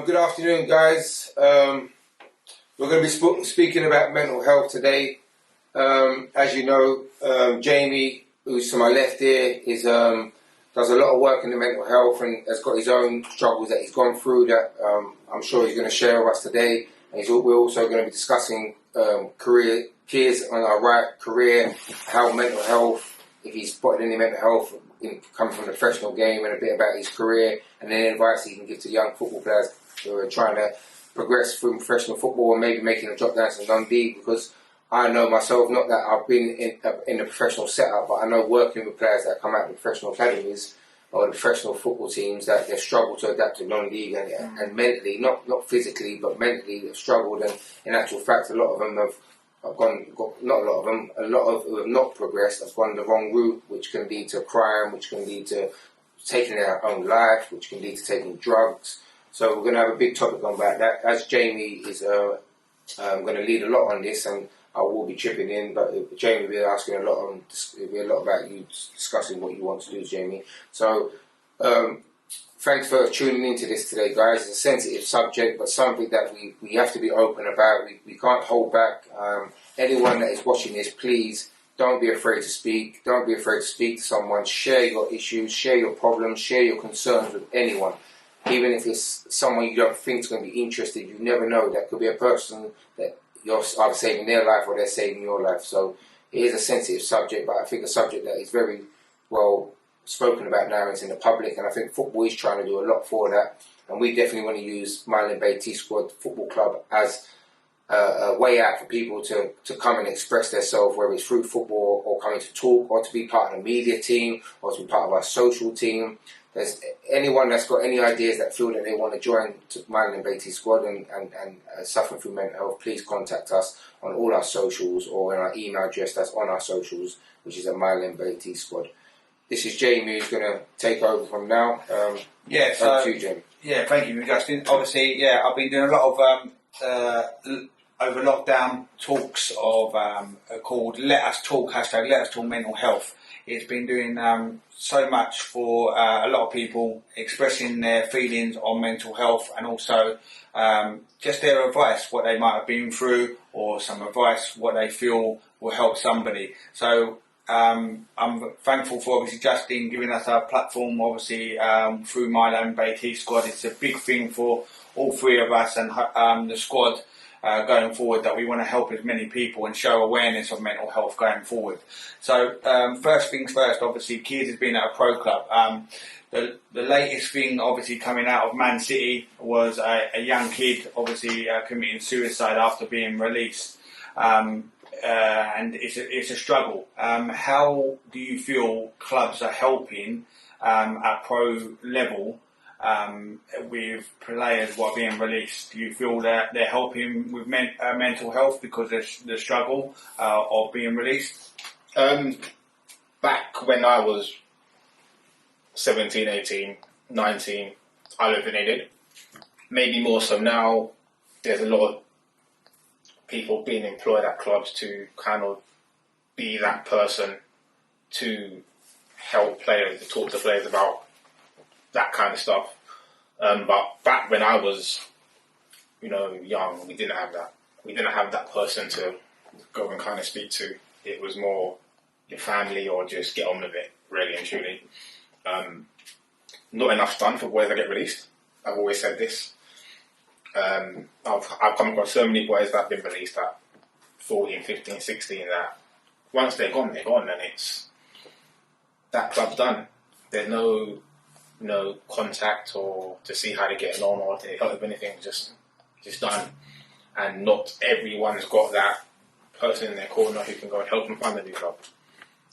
Good afternoon, guys. We're going to be speaking about mental health today. As you know, Jamie, who's to my left here, does a lot of work in the mental health and has got his own struggles that he's gone through that I'm sure he's going to share with us today. And we're also going to be discussing careers on our right career, how mental health, if he's spotted any mental health coming from the professional game, and a bit about his career, and then advice he can give to young football players who are trying to progress through professional football and maybe making a drop down to non-league. Because I know myself, not that I've been in the professional setup, but I know working with players that come out of the professional academies or the professional football teams that they've struggled to adapt to non-league and mentally, not physically, but mentally they've struggled. And in actual fact, a lot of them have a lot of who have not progressed have gone the wrong route, which can lead to crime, which can lead to taking their own life, which can lead to taking drugs. So we're going to have a big topic on about that. As Jamie is going to lead a lot on this, and I will be chipping in, but Jamie will be asking a lot about you discussing what you want to do, Jamie. So thanks for tuning into this today, guys. It's a sensitive subject, but something that we have to be open about. We can't hold back. Anyone that is watching this, please don't be afraid to speak. Don't be afraid to speak to someone. Share your issues, share your problems, share your concerns with anyone. Even if it's someone you don't think is going to be interested, you never know. That could be a person that you're either saving their life or they're saving your life. So it is a sensitive subject, but I think a subject that is very well spoken about now. It's in the public, and I think football is trying to do a lot for that. And we definitely want to use Myland Bay T Squad Football Club as a way out for people to come and express themselves, whether it's through football or coming to talk or to be part of the media team or to be part of our social team. There's anyone that's got any ideas that feel that they want to join Myland Bay T Squad and suffering through mental health, please contact us on all our socials or in our email address that's on our socials, which is at Myland Bay T Squad. This is Jamie who's going to take over from now. Over to you, Jamie. Yeah, thank you, Justin. Obviously, I've been doing a lot of over lockdown talks of called Let Us Talk, hashtag Let Us Talk Mental Health. It's been doing so much for a lot of people expressing their feelings on mental health, and also just their advice, what they might have been through, or some advice, what they feel will help somebody. So I'm thankful for obviously Justin giving us our platform, obviously through Myland Bay T Squad. It's a big thing for all three of us and the squad going forward, that we want to help as many people and show awareness of mental health going forward. So first things first, obviously Keys has been at a pro club. The latest thing obviously coming out of Man City was a young kid obviously committing suicide after being released. And it's a struggle. How do you feel clubs are helping at pro level with players who are being released? Do you feel that they're helping with mental health because of the struggle of being released? Back when I was 17, 18, 19, I don't think they did. Maybe more so now. There's a lot of people being employed at clubs to kind of be that person to help players, to talk to players about that kind of stuff. But back when I was, young, we didn't have that. We didn't have that person to go and kind of speak to. It was more your family or just get on with it, really and truly. Not enough done for boys that get released. I've always said this. I've come across so many boys that have been released at 14, 15, 16 that once they're gone, and it's that club's done. There's no contact or to see how they're getting on or to help with anything, just done. And not everyone's got that person in their corner who can go and help them find a new club.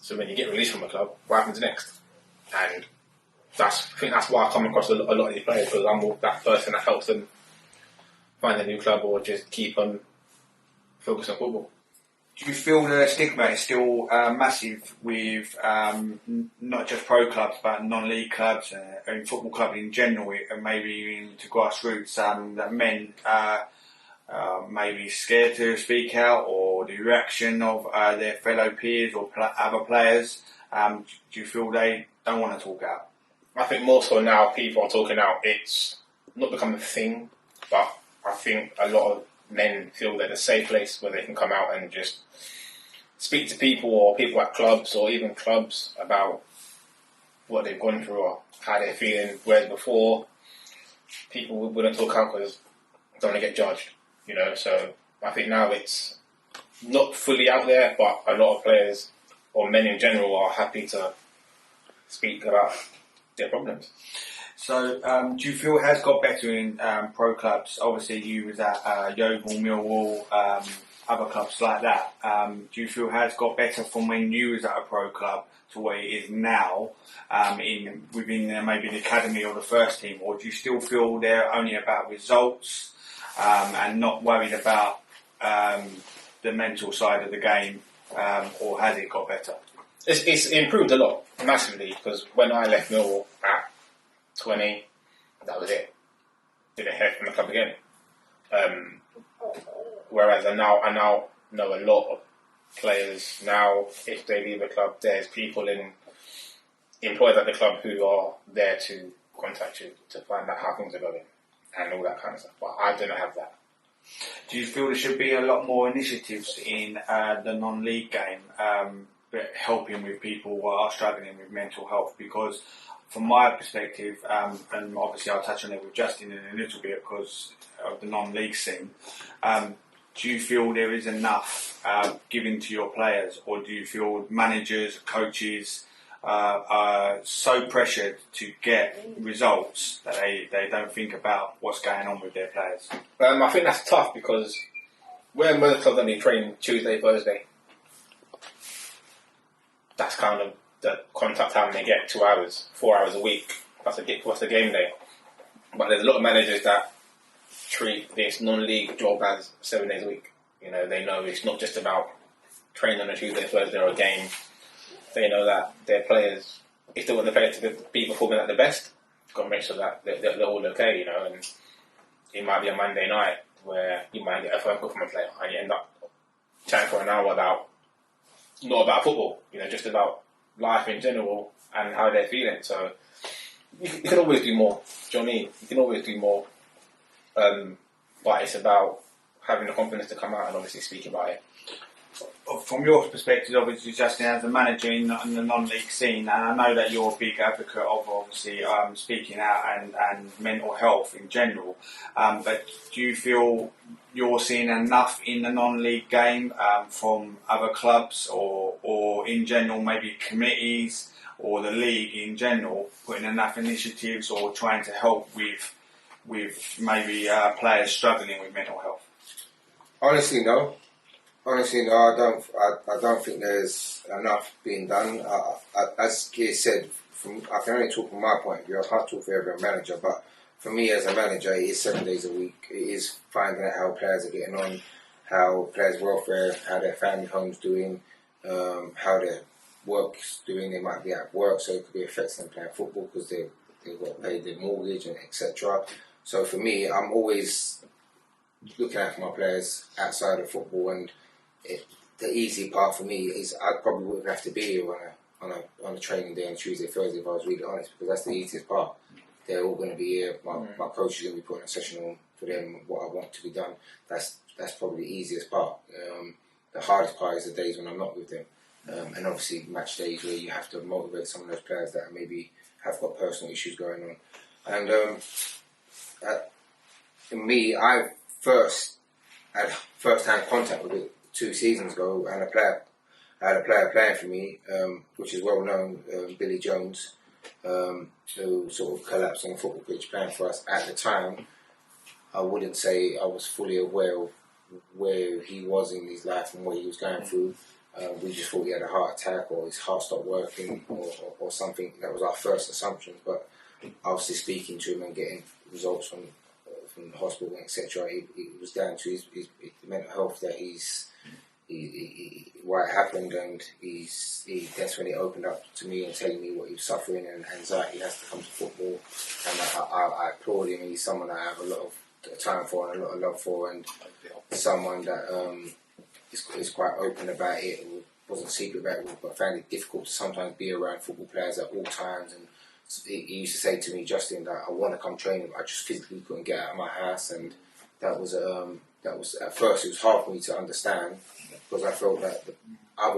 So when you get released from a club, what happens next? And I think that's why I come across a lot of these players, because I'm that person that helps them find a new club or just keep on focused on football. Do you feel the stigma is still massive with not just pro clubs but non-league clubs and football clubs in general, and maybe even to grassroots, that men maybe scared to speak out, or the reaction of their fellow peers or other players? Do you feel they don't want to talk out? I think more so now people are talking out. It's not become a thing But I think a lot of men feel they're a safe place where they can come out and just speak to people or people at clubs or even clubs about what they've gone through or how they're feeling. Whereas before, people wouldn't talk out because they don't want to get judged, you know. So I think now it's not fully out there, but a lot of players or men in general are happy to speak about their problems. So, do you feel it has got better in pro clubs? Obviously, you was at Yeovil, Millwall, other clubs like that. Do you feel it has got better from when you was at a pro club to where it is now, within maybe the academy or the first team? Or do you still feel they're only about results and not worried about the mental side of the game, or has it got better? It's improved a lot, massively, because when I left Millwall at 20, that was it. Didn't hear from the club again. Whereas I now know a lot of players now. If they leave a club, there's people employed at the club who are there to contact you to find out how things are going and all that kind of stuff. But I don't have that. Do you feel there should be a lot more initiatives in the non-league game, helping with people who are struggling with mental health? Because from my perspective, and obviously I'll touch on it with Justin in a little bit because of the non-league scene, do you feel there is enough given to your players, or do you feel managers, coaches are so pressured to get results that they don't think about what's going on with their players? I think that's tough because where most clubs only train Tuesday, Thursday, that's kind of the contact time they get, 2 hours, 4 hours a week, plus the game day. But there's a lot of managers that treat this non-league job as 7 days a week. You know, they know it's not just about training on a Tuesday, Thursday or a game. They know that their players, if they want the players to be performing at the best, got to make sure that they're all okay, you know. And it might be a Monday night where you might get a phone call from a player and you end up chatting for an hour not about football, you know, just about life in general and how they're feeling. So you can always do more. Do you know what I mean? You can always do more. But it's about having the confidence to come out and obviously speak about it. From your perspective, obviously, Justin, as a manager in the non-league scene, and I know that you're a big advocate of obviously speaking out and mental health in general, but do you feel you're seeing enough in the non-league game from other clubs or in general maybe committees or the league in general putting enough initiatives or trying to help with maybe players struggling with mental health? Honestly, no. I don't think there's enough being done. As Keir said, I can only talk from my point of view. I can't talk for every manager, but for me as a manager, it is 7 days a week. It is finding out how players are getting on, how players' welfare, how their family home's doing, how their work's doing. They might be at work, so it could be affecting them playing football because they've got to pay their mortgage and etc. So for me, I'm always looking out for my players outside of football, and the easy part for me is I probably wouldn't have to be here on a training day on Tuesday, Thursday if I was really honest, because that's the easiest part. They're all going to be here. My coach is going to be putting a session on for them what I want to be done. That's probably the easiest part. The hardest part is the days when I'm not with them, and obviously match days where you have to motivate some of those players that maybe have got personal issues going on. And for me, I first had first-hand contact with it 2 seasons ago, and I had a player playing for me, which is well known, Billy Jones, who sort of collapsed on the football pitch playing for us. At the time, I wouldn't say I was fully aware of where he was in his life and what he was going through. We just thought he had a heart attack or his heart stopped working or something. That was our first assumption, but obviously speaking to him and getting results from the hospital, etc., it was down to his mental health that why it happened, and that's when he opened up to me and telling me what he was suffering and anxiety has to come to football, and I applaud him. He's someone that I have a lot of time for and a lot of love for, and someone that is quite open about it, wasn't secret about it, but found it difficult to sometimes be around football players at all times and he used to say to me, Justin, that I want to come training, but I just physically couldn't get out of my house, and that was at first it was hard for me to understand, because I felt that I've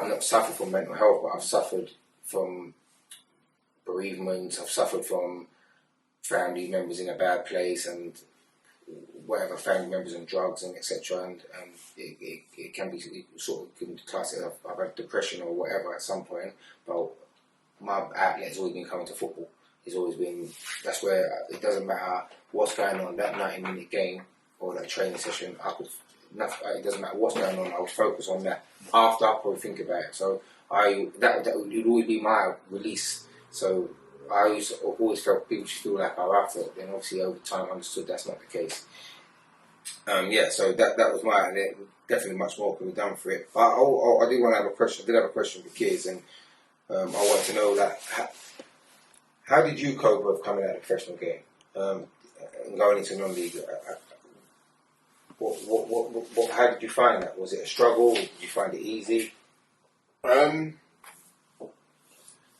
not suffered from mental health, but I've suffered from bereavement. I've suffered from family members in a bad place, and whatever, family members and drugs and etc. And it can be sort of given to class it. I've had depression or whatever at some point, but my outlet has always been coming to football. It's always been, that's where it doesn't matter what's going on, that 90-minute game or that training session, it doesn't matter what's going on, I would focus on that. After, I'll probably think about it. So that would always be my release. So I always felt people should feel like how I felt. Then obviously over time I understood that's not the case. So that was mine, and definitely much more could be done for it. But I did want to have a question. I did have a question for kids, and I wanted to know, like, how did you cope with coming out of the professional game and going into non-league? How did you find that? Was it a struggle? Did you find it easy? I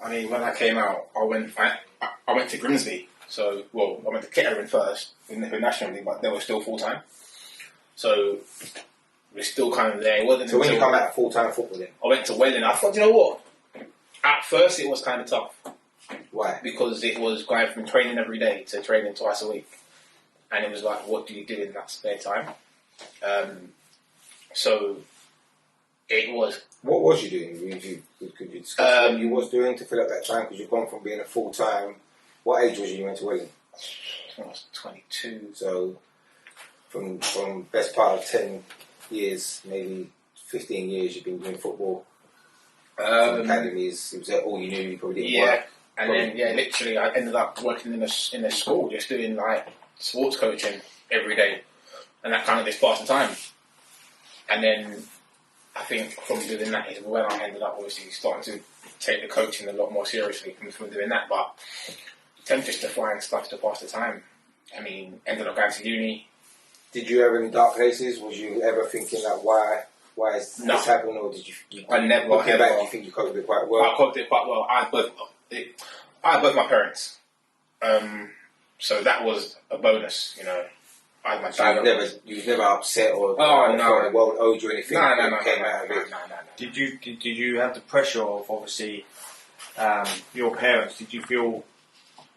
mean, when I came out, I went to Grimsby. So, well, I went to Kettering first in the National League, but they were still full-time. So, we're still kind of there. It wasn't. So when you come out of full-time football then? I went to Welling. I thought, you know what? At first, it was kind of tough. Why? Because it was going from training every day to training twice a week. And it was like, what do you do in that spare time? So, it was... What was you doing? Could you discuss what you was doing to fill up that time? Because you've gone from being a full-time... What age was you went to Welling? I think I was 22. So, from best part of 10 years, maybe 15 years, you've been doing football. Academies, it was all you knew, you probably didn't work. And then, literally, I ended up working in a school, just doing, like, sports coaching every day. And that kind of just passed the time. And then, I think from doing that is when I ended up, obviously, starting to take the coaching a lot more seriously from doing that. But attempt just to find stuff to pass the time. I mean, ended up going to uni. Did you ever in dark places? Was you ever thinking like, why is this happening? Or did you I never. Looking back, do you think you coped with it quite well? I coped it quite well. I had both my parents, so that was a bonus. You know, I had my dad. You was never upset or no, the world owed you anything. No. Did you have the pressure of obviously your parents? Did you feel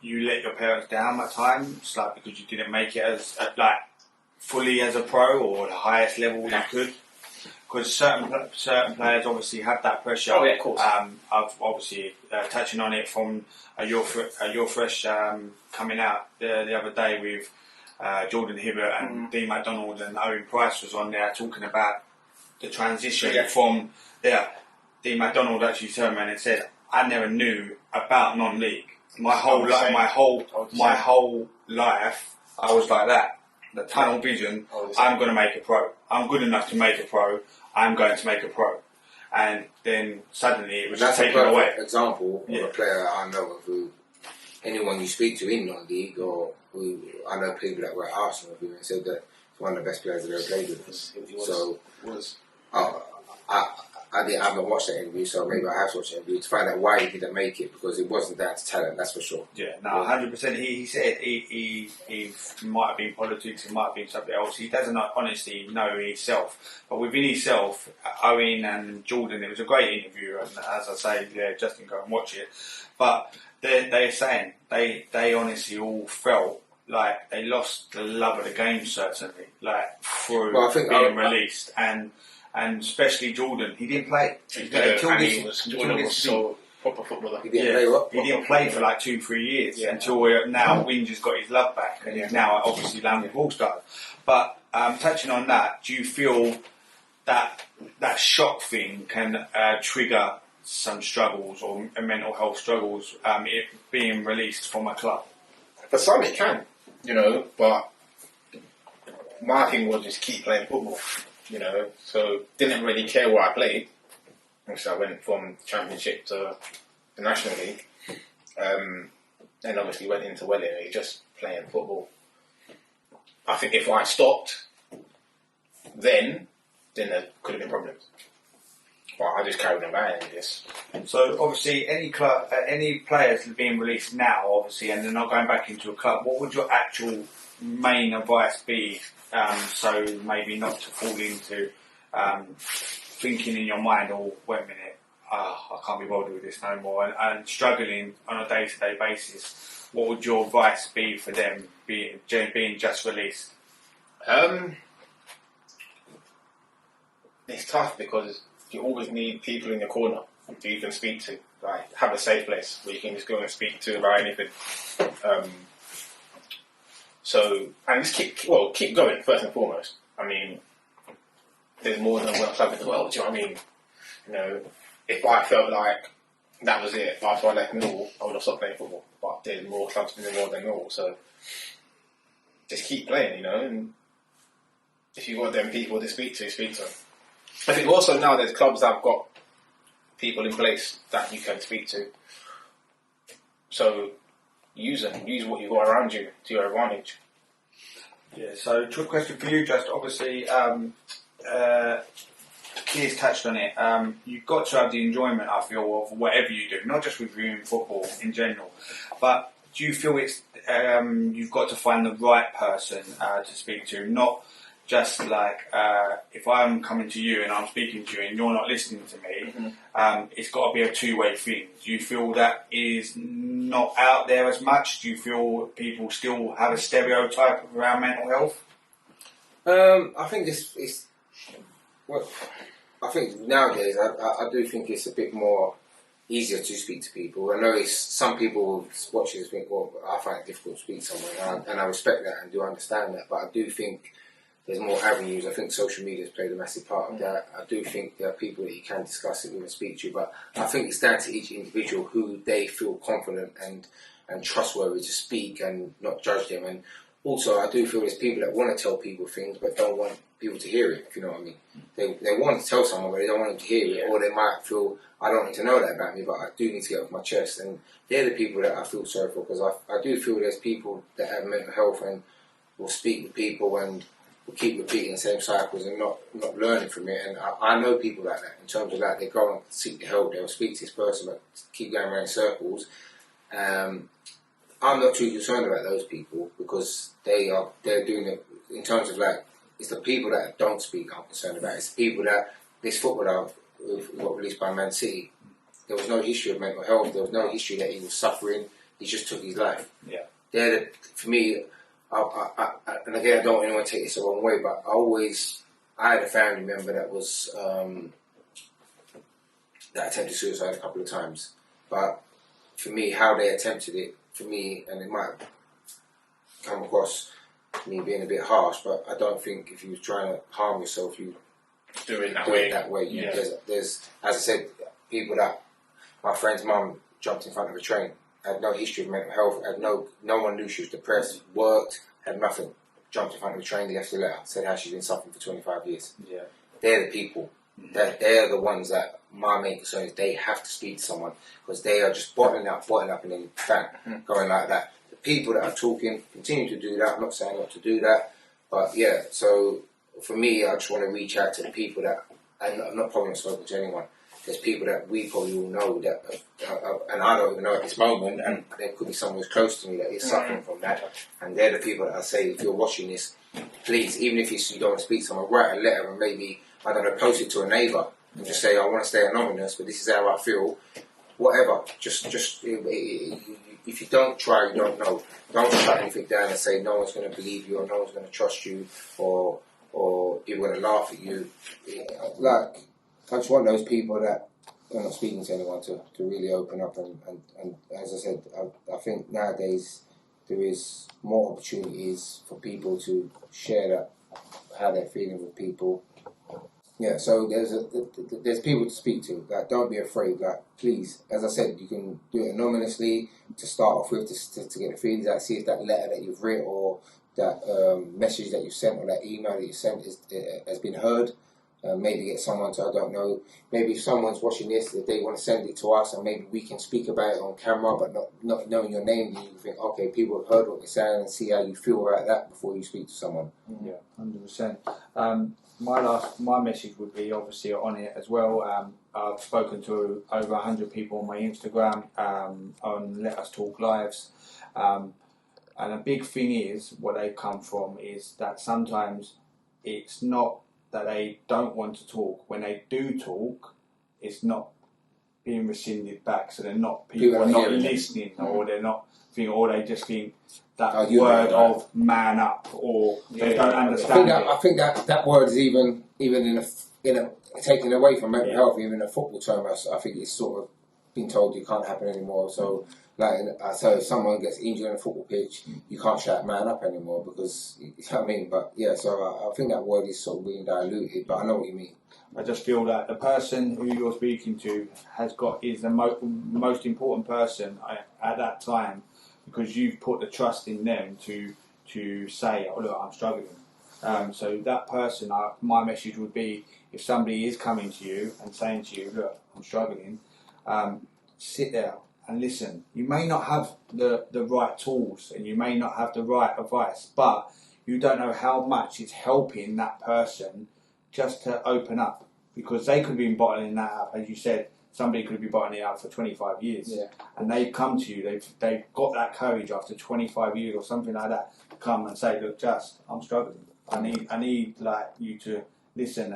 you let your parents down at times, like because you didn't make it as like fully as a pro or the highest level you could? Because certain players obviously have that pressure. Oh yeah, of course. I've obviously touching on it from your fresh coming out the other day with Jordan Hibbert and Dean McDonald and Owen Price was on there talking about the transition from Dean McDonald actually turned around and said, "I never knew about non-league. My whole life, I was like that. The tunnel vision. I'm going to make a pro. I'm good enough to make a pro. I'm going to make a pro." And then suddenly it was just taken away. That's a example of a player I know of who anyone you speak to in non-league, or who I know people that were at Arsenal who said that it's one of the best players I've ever played with. I haven't watched that interview, so maybe I have watched the interview to find out why he didn't make it, because it wasn't down to talent, that's for sure. Yeah, no, 100%. He said he might have been politics, it might have been something else. He doesn't honestly know himself. But within himself, Owen and Jordan, it was a great interview, and as I say, Justin, go and watch it. But they're saying they honestly all felt like they lost the love of the game, certainly, like through being released. And especially Jordan, he didn't play. Jordan was so proper footballer. He didn't play for like 2-3 years until now Winger's got his love back, and he's now obviously landed All-Star. But touching on that, do you feel that shock thing can trigger some struggles or mental health struggles it being released from a club? For some it can, but my thing was just keep playing football. So didn't really care where I played. So I went from Championship to the National League, and obviously went into Welling, just playing football. I think if I stopped, then there could have been problems. But I just carried on going with this. So obviously, any players being released now, obviously, and they're not going back into a club, what would your actual main advice be? So maybe not to fall into thinking in your mind, oh, wait a minute, I can't be bothered with this no more, and struggling on a day-to-day basis. What would your advice be for them being just released? It's tough because you always need people in your corner who you can speak to. Like, have a safe place where you can just go and speak to about anything. And just keep going first and foremost. I mean, there's more than one club in the world. Do you know what I mean? You know, if I felt like that was it after I left Millwall, I would have stopped playing football. But there's more clubs in the world than Millwall, so just keep playing. You know, and if you've got them people to speak to them. I think also now there's clubs that have got people in place that you can speak to. So use them. Use what you've got around you to your advantage. Yeah, so trick question for you, just obviously, Keir's touched on it. You've got to have the enjoyment, I feel, of whatever you do, not just with viewing football in general. But do you feel it's you've got to find the right person to speak to, not just like if I'm coming to you and I'm speaking to you and you're not listening to me, it's got to be a two-way thing. Do you feel that is not out there as much? Do you feel people still have a stereotype around mental health? I think I think nowadays I do think it's a bit more easier to speak to people. I know some people will watch this and think, well, I find it difficult to speak to someone, and I respect that and do understand that, but I do think there's more avenues. I think social media has played a massive part of that. I do think there are people that you can discuss it with and speak to, but I think it's down to each individual who they feel confident and trustworthy to speak and not judge them. And also, I do feel there's people that want to tell people things but don't want people to hear it, if you know what I mean. They want to tell someone but they don't want them to hear it, or they might feel, I don't need to know that about me, but I do need to get it off my chest. And they're the people that I feel sorry for, because I do feel there's people that have mental health and will speak with people and will keep repeating the same cycles and not learning from it. And I know people like that, in terms of that they go and seek the help, they'll speak to this person but keep going around in circles. I'm not too concerned about those people, because they're doing it in terms of like, it's the people that don't speak I'm concerned about. It's the people that, this footballer who got released by Man City, there was no history of mental health, there was no history that he was suffering, he just took his life. Yeah. For me, and again, I don't want anyone to take this the wrong way, but I had a family member that was that attempted suicide a couple of times. But for me, how they attempted it, for me, and it might come across me being a bit harsh, but I don't think if you was trying to harm yourself, you do it that way. Yeah. There's, as I said, people that, my friend's mum jumped in front of a train, had no history of mental health, had no one knew she was depressed, worked, had nothing, jumped in front of a train, left a letter, said how she's been suffering for 25 years. Yeah. They're the people, they're the ones that my main concern is they have to speak to someone, because they are just bottling up and then bang, going like that. The people that are talking, continue to do that, I'm not saying not to do that, but yeah, so for me, I just want to reach out to the people that, and I'm not probably not spoken to anyone, there's people that we probably all know that, and I don't even know at this moment, and there could be someone who's close to me that is suffering from that, and they're the people that I say, if you're watching this, please, even if you don't want to speak to someone, write a letter and maybe, I don't know, post it to a neighbour and just say, I want to stay anonymous, but this is how I feel, whatever. Just if you don't try, you don't know. Don't shut anything down and say no one's going to believe you or no one's going to trust you or people are going to laugh at you. Like, I just want those people that are not speaking to anyone to really open up and as I said, I think nowadays there is more opportunities for people to share that, how they're feeling with people. Yeah, so there's people to speak to. Like, don't be afraid. Like, please, as I said, you can do it anonymously to start off with, to get the feelings out. See if that letter that you've written or that message that you sent or that email that you sent has been heard. Maybe get someone to, I don't know, maybe if someone's watching this, that they want to send it to us and maybe we can speak about it on camera, but not knowing your name, you think, okay, people have heard what you're saying, and see how you feel about that before you speak to someone. Yeah, 100%. My message would be obviously on it as well. I've spoken to over 100 people on my Instagram, on Let Us Talk Lives. And a big thing is, what they come from is that sometimes it's not that they don't want to talk. When they do talk, it's not being rescinded back, so they're not, people are not listening, or they're not thinking, or they just think that word of man up, or they don't understand it. I think that word is even in a taken away from mental health, even in a football term. I think it's sort of been told you can't happen anymore. So, so if someone gets injured on a football pitch, you can't shout man up anymore, because you know what I mean. But yeah, so I think that word is sort of being diluted. But I know what you mean. I just feel that the person who you're speaking to is the most important person at that time, because you've put the trust in them to say, oh look, I'm struggling. So that person, my message would be, if somebody is coming to you and saying to you, look, I'm struggling, sit there and listen. You may not have the right tools, and you may not have the right advice, but you don't know how much it's helping that person just to open up, because they could be bottling that up, as you said. Somebody could be bottling it up for 25 years, and they've come to you. They've got that courage after 25 years or something like that to come and say, look, I'm struggling. I need like you to listen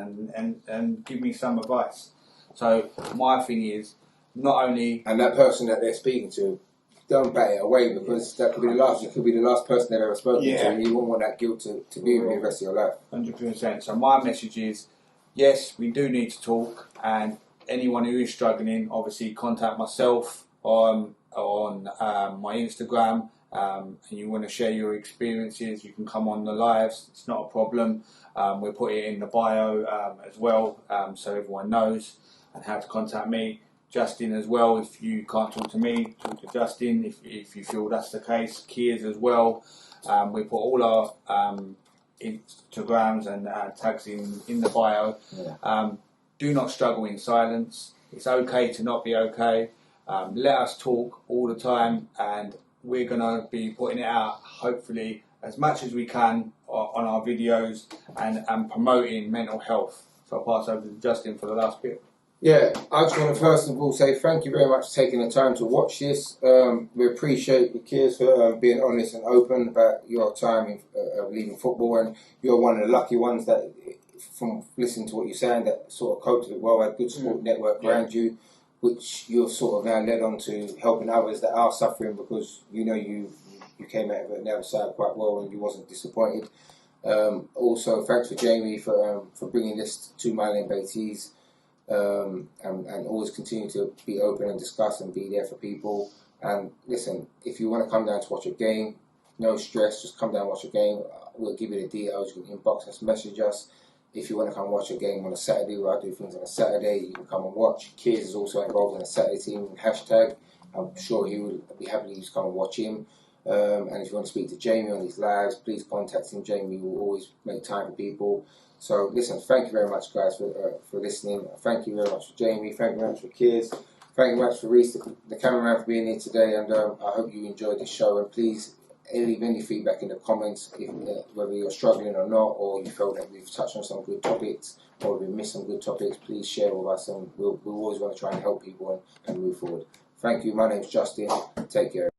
and give me some advice. So my thing is, not only, and that person that they're speaking to, don't bat it away, because that could be the last. It could be the last person they've ever spoken to, and you won't want that guilt to be with you the rest of your life. 100%. So my message is, yes, we do need to talk, and anyone who is struggling, obviously contact myself on my Instagram. And you want to share your experiences, you can come on the lives. It's not a problem. We'll put it in the bio as well, so everyone knows and how to contact me. Justin as well, if you can't talk to me, talk to Justin if you feel that's the case. Kiers as well. We put all our Instagrams and tags in the bio. Do not struggle in silence. It's okay to not be okay. Let us talk all the time, and we're going to be putting it out, hopefully, as much as we can on our videos and promoting mental health. So I'll pass over to Justin for the last bit. Yeah, I just want to first of all say thank you very much for taking the time to watch this. We appreciate you, Kiers, for being honest and open about your time of leaving football, and you're one of the lucky ones that, from listening to what you're saying, that sort of coped with it well, had good support network around you, which you're sort of now led on to helping others that are suffering, because you know you came out of it on the other side quite well and you wasn't disappointed. Also, thanks for Jamie for bringing this to my MBTVs. And always continue to be open and discuss and be there for people. And listen, if you want to come down to watch a game, no stress, just come down and watch a game. We'll give you the details. You can inbox us, message us. If you want to come watch a game on a Saturday, where I do things on a Saturday, you can come and watch. Kiers is also involved in a Saturday team, hashtag. I'm sure he will be happy to come and watch him. And if you want to speak to Jamie on his lives, please contact him. Jamie will always make time for people. So listen, thank you very much, guys, for listening. Thank you very much for Jamie. Thank you very much for Kiers. Thank you very much for Reese, the cameraman, for being here today. And I hope you enjoyed the show. And please leave any feedback in the comments, whether you're struggling or not, or you feel that we've touched on some good topics, or we've missed some good topics. Please share with us, and we'll always want to try and help people and move forward. Thank you. My name's Justin. Take care.